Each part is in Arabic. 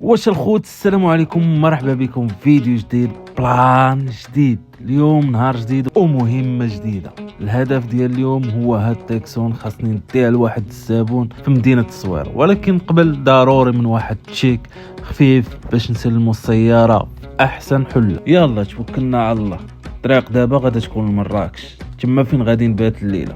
واش الخوت، السلام عليكم، مرحبا بكم في فيديو جديد، بلان جديد. اليوم نهار جديد ومهمه جديده. الهدف ديال اليوم هو هاد التاكسون خاصني نديها لواحد الزبون في مدينه التصوير، ولكن قبل ضروري من واحد تشيك خفيف باش نسلموا السياره احسن حل. يلا توكلنا على الله. الطريق دابا غادا تكون لمراكش، تما فين غادي نبات الليله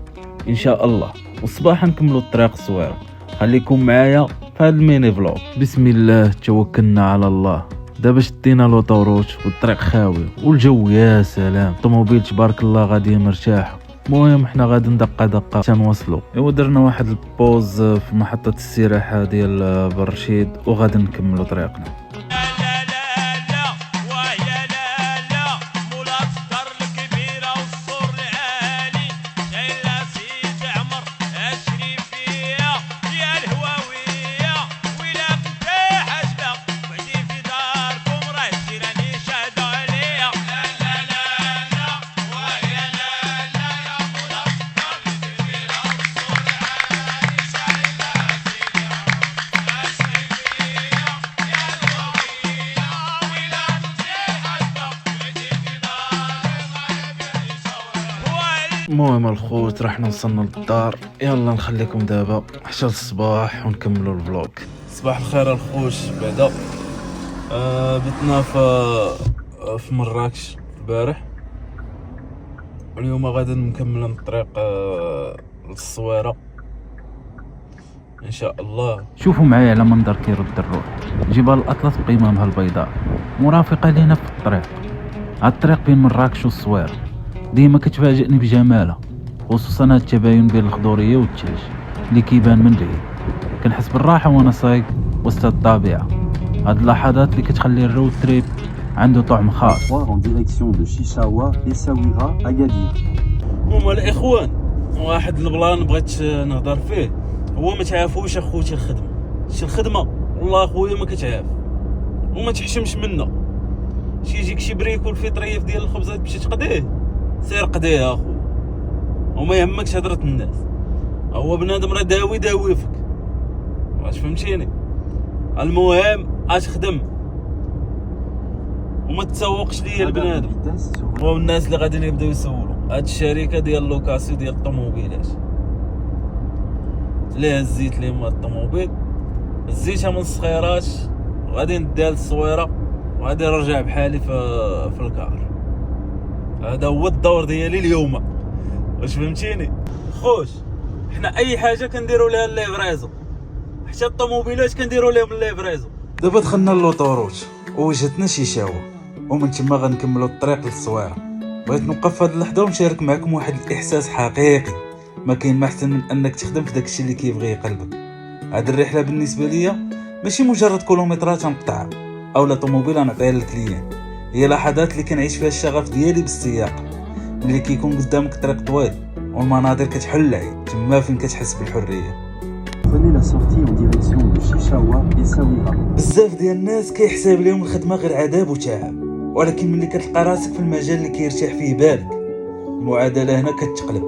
ان شاء الله، والصباح نكملوا الطريق الصويره. خليكم معايا في هذا الميني فلوق. بسم الله توكلنا على الله. دابا شدينا لوطوروت والطريق خاوي والجو يا سلام، الطوموبيل تبارك الله غادي مرتاح. المهم حنا غادي ندقه دقه حتى نوصلوا. ايوا درنا واحد البوز في محطه الاستراحه ديال برشيد وغادي نكملوا طريقنا. المهم الخوت رحنا وصلنا للدار، يلا نخليكم دابا حتى الصباح ونكملوا الفلوق. صباح الخير الخوت. بعدا بتنا في مراكش البارح، اليوم غادي نكمل الطريق للصويره ان شاء الله. شوفوا معايا على منظر كيرد الروح. جبال الاطلس بقمامها البيضاء مرافقه لينا في الطريق. هاد الطريق بين مراكش والصويره ديما كتفاجئني بجمالها، خصوصا هاد التباين بين الخضوريه والتاج اللي كيبان من بعيد. كنحس بالراحه وانا سايق وسط الطبيعه. هاد اللحظات اللي كتخلي الرود تريب عنده طعم خاص. هما الاخوان، واحد البلان بغيت نهضر فيه، هو ما تعافوش اخوتي الخدمه. شي الخدمه والله اخويا ما كتعاف وما تحشمش منا. شي يجيك شي بريكول في طريف ديال الخبزات باش تقضيه، سير قضيها اخو وما يهمكش هضره الناس. هو بنادم راه داوي فيك، واش فهمتيني؟ المهم اشخدم وما تسوقش ليا البنادم. هو الناس اللي غاديين يبداو يسولوا هاد الشركه ديال لوكاسيو ديال الطوموبيلات، ليه الزيت ليه مال الطوموبيل، زيتها من الصخيرات وغادي نديها للصويره وغادي نرجع بحالي في الكار. هذا هو الدور ديالي اليوم، واش فهمتيني؟ خوش حنا اي حاجه كنديروا لها الليفريزو، حتى الطوموبيلات كنديروا لهم الليفريزو. دابا دخلنا للوطوروت ووجهتنا شيشاوه، ومن تما غنكملوا الطريق للصويره. بغيت نوقف هاد اللحظه ونشارك معكم واحد الاحساس حقيقي. ما كاين ما احسن من انك تخدم في داكشي اللي كيبغي قلبك. هاد الرحله بالنسبه ليا ماشي مجرد كيلومترات نقطعها او لا طوموبيل نعطيها للكليان، هي لحظات اللي كنعيش فيها الشغف ديالي بالسياقه. ملي كيكون قدامك طريق طويل والمناظر كتحل العين، تما فين كتحس بالحريه. بزاف ديال الناس كيحساب لهم الخدمه غير عذاب وتعب، ولكن ملي كتلقى راسك في المجال اللي كيرتاح فيه بالك، المعادله هنا كتقلب.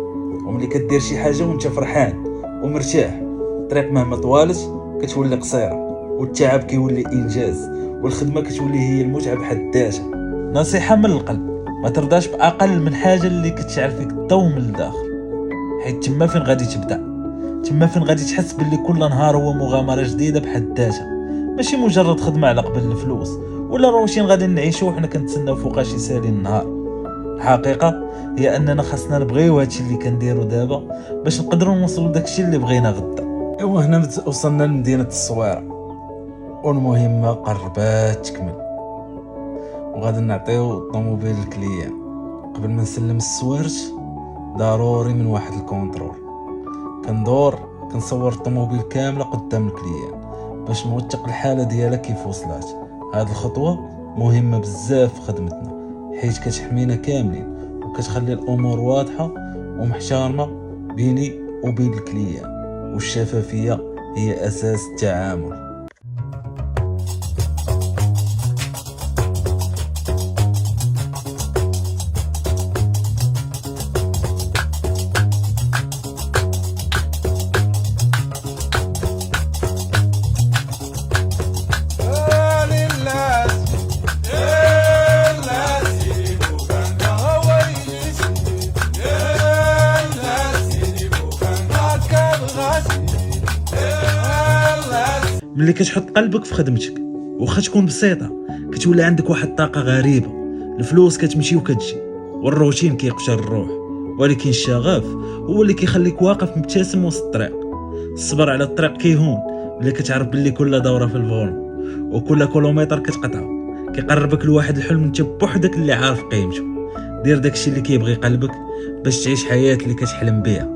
وملي كدير شي حاجه وانت فرحان ومرتاح، الطريق مهما طوالت كتولي قصيره والتعب كيولي انجاز، والخدمه كتولي هي المتعه بحد ذاتها. نصيحه من القلب، ما ترضاش باقل من حاجه اللي كتشعل فيك الضو من الداخل، حيت تما فين غادي تبدا، تما فين غادي تحس باللي كل نهار هو مغامره جديده بحد ذاتها، ماشي مجرد خدمه على قبل الفلوس ولا روشين غادي نعيشو وحنا كنتسناو فوقاش يسالي النهار. الحقيقه هي اننا خاصنا نبغيو هادشي اللي كنديرو دابا باش نقدروا نوصلوا داكشي اللي بغينا غدا. ايوا هنا وصلنا لمدينه الصويره والمهمه قربات تكمل، وغادي نعطيو الطوموبيل للكليان. قبل ما نسلم السوارت ضروري من واحد الكونترول، كندور كنصور الطوموبيل كامله قدام الكليان باش نوثق الحاله ديالها كيف وصلات. هاد الخطوه مهمه بزاف في خدمتنا، حيت كتحمينا كاملين وكتخلي الامور واضحه ومحترمه بيني وبين الكليان، والشفافيه هي اساس التعامل. ملي كتحط قلبك في خدمتك واخا تكون بسيطه كتولي عندك واحد الطاقه غريبه. الفلوس كتمشي وكتجي والروتين كيقتل الروح، ولكن الشغف هو اللي كيخليك واقف مبتسم وسط الطريق. الصبر على الطريق كيهون ملي كتعرف باللي كل دوره في الفولم وكل كيلومتر كتقطعه كيقربك لواحد الحلم انت بوحدك اللي عارف قيمته. دير داكشي اللي كيبغي قلبك باش تعيش حياه اللي كتحلم بها.